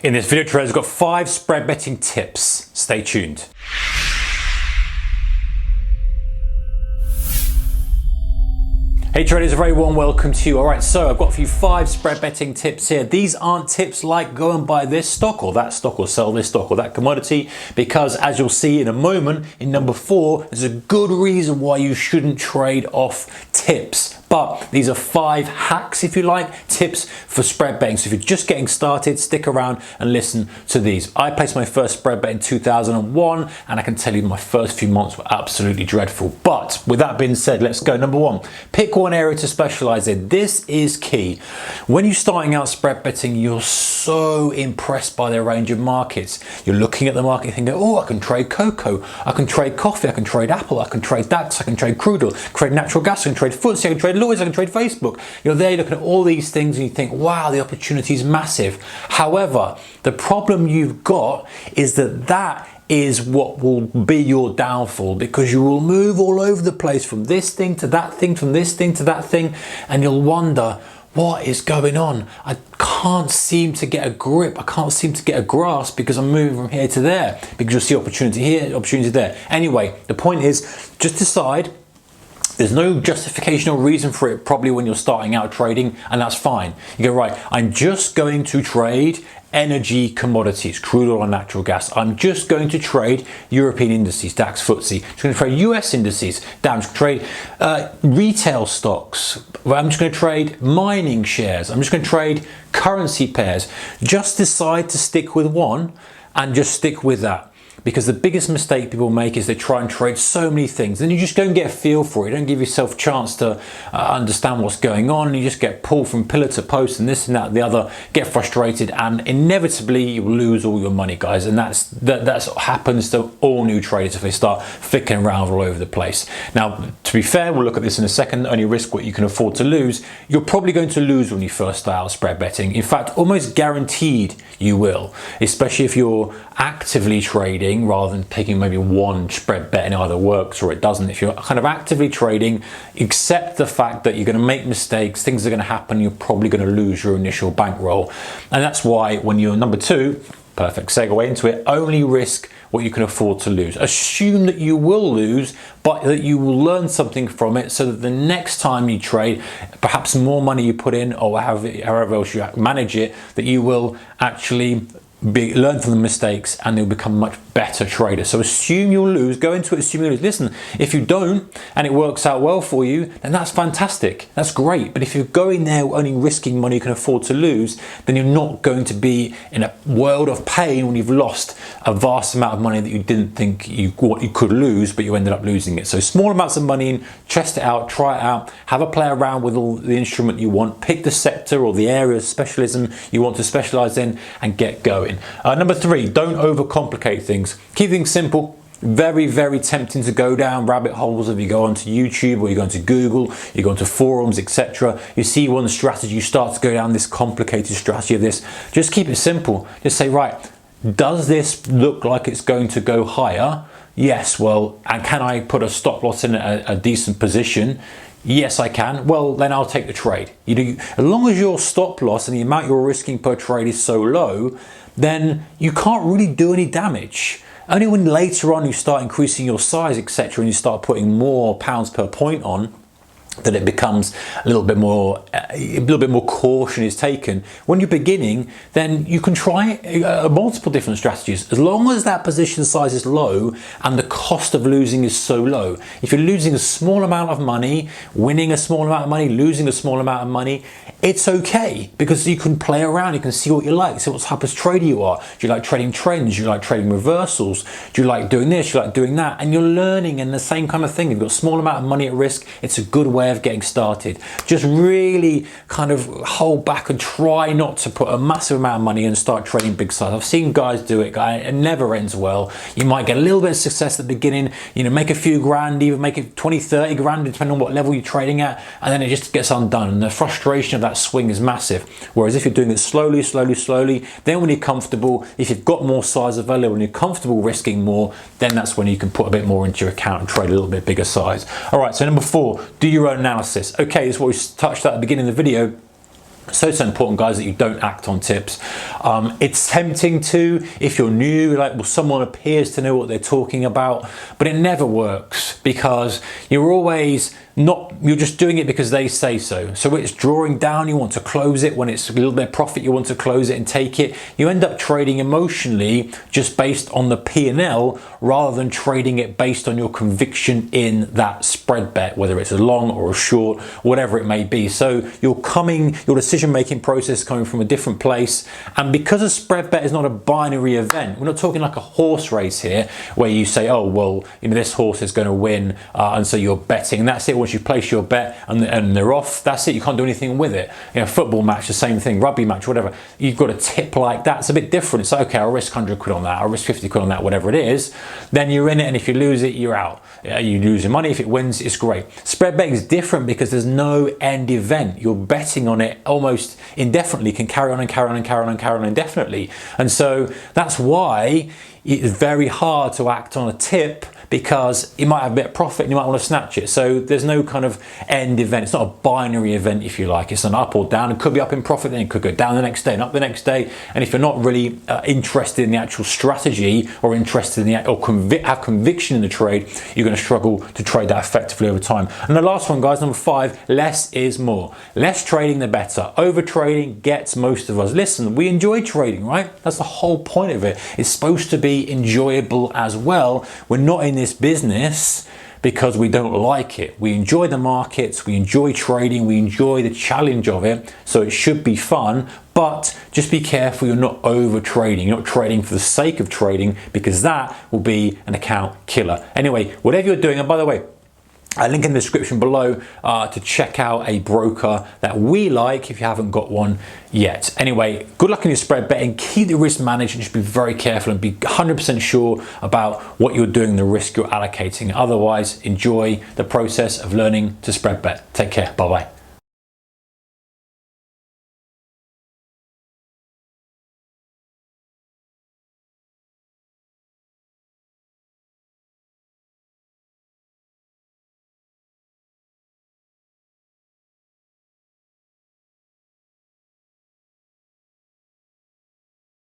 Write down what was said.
In this video, traders, I've got 5 spread betting tips. Stay tuned. Hey traders, a very warm welcome to you. Alright, so I've got for you 5 spread betting tips here. These aren't tips like go and buy this stock or that stock or sell this stock or that commodity, because as you'll see in a moment, in number 4, there's a good reason why you shouldn't trade off tips. But these are 5 hacks, if you like, tips for spread betting. So if you're just getting started, stick around and listen to these. I placed my first spread bet in 2001, and I can tell you my first few months were absolutely dreadful. But with that being said, let's go. Number 1, pick one area to specialize in. This is key. When you're starting out spread betting, you're so impressed by the range of markets. You're looking at the market thinking, oh, I can trade cocoa, I can trade coffee, I can trade Apple, I can trade DAX, I can trade crude oil, trade natural gas, I can trade FTSE, I can trade Lloyds, I can trade Facebook. You're there looking at all these things and you think, wow, the opportunity is massive. However, the problem you've got is that is what will be your downfall, because you will move all over the place from this thing to that thing, from this thing to that thing, and you'll wonder, what is going on? I can't seem to get a grip. I can't seem to get a grasp because I'm moving from here to there, because you'll see opportunity here, opportunity there. Anyway, the point is, just decide. There's no justification or reason for it probably when you're starting out trading, and that's fine. You go, right, I'm just going to trade energy commodities, crude oil and natural gas. I'm just going to trade European indices, DAX, FTSE. I'm just going to trade US indices, down. I'm just going to trade retail stocks. I'm just going to trade mining shares. I'm just going to trade currency pairs. Just decide to stick with one and just stick with that. Because the biggest mistake people make is they try and trade so many things. Then you just don't get a feel for it. You don't give yourself a chance to understand what's going on. And you just get pulled from pillar to post and this and that and the other, get frustrated, and inevitably you will lose all your money, guys. And that's what happens to all new traders if they start flicking around all over the place. Now, to be fair, we'll look at this in a second. Only risk what you can afford to lose. You're probably going to lose when you first start out spread betting. In fact, almost guaranteed you will, especially if you're actively trading rather than taking maybe one spread bet and it either works or it doesn't. If you're kind of actively trading, accept the fact that you're going to make mistakes, things are going to happen, you're probably going to lose your initial bankroll. And that's why when you're number 2, perfect segue into it, only risk what you can afford to lose. Assume that you will lose, but that you will learn something from it, so that the next time you trade, perhaps more money you put in or however else you manage it, that you will actually learn from the mistakes and you'll become a much better trader. So assume you'll lose, go into it assuming you'll lose. Listen, if you don't and it works out well for you, then that's fantastic, that's great. But if you're going there only risking money you can afford to lose, then you're not going to be in a world of pain when you've lost a vast amount of money that you didn't think you could lose, but you ended up losing it. So small amounts of money in, test it out, try it out, have a play around with all the instrument you want, pick the sector or the area of specialism you want to specialize in, and get going. Number 3, don't overcomplicate things. Keep things simple. Very, very tempting to go down rabbit holes if you go onto YouTube or you go onto Google, you go onto forums, etc. You see one strategy, you start to go down this complicated strategy of this. Just keep it simple. Just say, right, does this look like it's going to go higher? Yes. Well, and can I put a stop loss in a decent position? Yes, I can. Well, then I'll take the trade. As long as your stop loss and the amount you're risking per trade is so low, then you can't really do any damage. Only when later on you start increasing your size, etc., and you start putting more pounds per point on, that it becomes a little bit more caution is taken. When you're beginning, then you can try multiple different strategies, as long as that position size is low and the cost of losing is so low. If you're losing a small amount of money, winning a small amount of money, losing a small amount of money, it's okay, because you can play around, you can see what you like, see what type of trader you are. Do you like trading trends? Do you like trading reversals? Do you like doing this? Do you like doing that? And you're learning in the same kind of thing. You've got a small amount of money at risk. It's a good way of getting started. Just really kind of hold back and try not to put a massive amount of money and start trading big size. I've seen guys do it, it never ends well. You might get a little bit of success at the beginning, make a few grand, even make it 20, 30 grand, depending on what level you're trading at, and then it just gets undone. And the frustration of that swing is massive. Whereas if you're doing it slowly, then when you're comfortable, if you've got more size available and you're comfortable risking more, then that's when you can put a bit more into your account and trade a little bit bigger size. All right, so number 4, do your own analysis. Okay, this is what we touched at the beginning of the video. So important, guys, that you don't act on tips. It's tempting to, if you're new, like, well, someone appears to know what they're talking about, but it never works, because you're just doing it because they say so. So it's drawing down, you want to close it. When it's a little bit of profit, you want to close it and take it. You end up trading emotionally just based on the P&L, rather than trading it based on your conviction in that spread bet, whether it's a long or a short, whatever it may be. So your decision-making process is coming from a different place. And because a spread bet is not a binary event, we're not talking like a horse race here, where you say, oh, well, this horse is going to win, and so you're betting, and that's it. Once you place your bet and they're off, that's it. You can't do anything with it. Football match, the same thing, rugby match, whatever. You've got a tip like that. It's a bit different. It's like, okay, I'll risk 100 quid on that, I'll risk 50 quid on that, whatever it is. Then you're in it, and if you lose it, you're out. You lose your money. If it wins, it's great. Spread betting is different because there's no end event. You're betting on it almost indefinitely, can carry on and carry on and carry on and carry on indefinitely. And so that's why it's very hard to act on a tip, because you might have a bit of profit and you might want to snatch it. So there's no kind of end event. It's not a binary event, if you like. It's an up or down. It could be up in profit, then it could go down the next day and up the next day. And if you're not really interested in the actual strategy, or interested in have conviction in the trade, you're going to struggle to trade that effectively over time. And the last one, guys, number 5, less is more. Less trading, the better. Over trading gets most of us. Listen, we enjoy trading, right? That's the whole point of it. It's supposed to be enjoyable as well. We're not in this business because we don't like it. We enjoy the markets, we enjoy trading, we enjoy the challenge of it, so it should be fun. But just be careful you're not over trading. You're not trading for the sake of trading, because that will be an account killer. Anyway, whatever you're doing, and by the way, a link in the description below to check out a broker that we like if you haven't got one yet. Anyway, good luck in your spread betting. Keep the risk managed, and just be very careful and be 100% sure about what you're doing, the risk you're allocating. Otherwise, enjoy the process of learning to spread bet. Take care. Bye-bye.